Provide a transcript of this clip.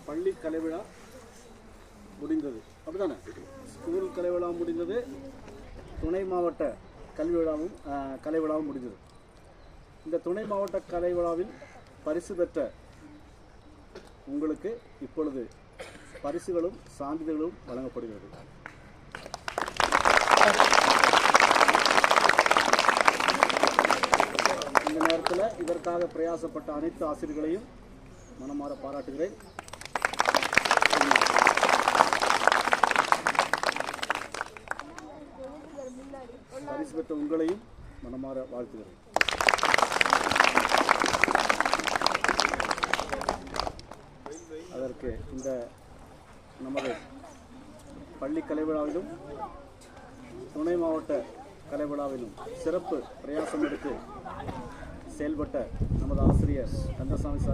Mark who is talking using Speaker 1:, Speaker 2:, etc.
Speaker 1: பள்ளி கலைவிழா முடிந்தது, அப்படிதானே? ஸ்கூல் கலைவிழா முடிந்தது, துணை மாவட்ட கலைவிழாவும் முடிந்தது. இந்த துணை மாவட்ட கலைவிழாவில் பரிசு பெற்ற உங்களுக்கு இப்பொழுது பரிசுகளும் சான்றிதழ்களும் வழங்கப்படுகிறது. இந்த நேரத்தில் இதற்காக பிரயாசப்பட்ட அனைத்து ஆசிரியர்களையும் மனமாற பாராட்டுகிறேன். பரிசு பெற்ற உங்களையும் மனமாற வாழ்த்துகிறேன். அதற்கு இந்த நமது பள்ளி கலைவிழாவிலும் துணை மாவட்ட கலைவிழாவிலும் சிறப்பு பிரயாசம் எடுத்து செயல்பட்ட நமது ஆசிரியர் கந்தசாமி சார்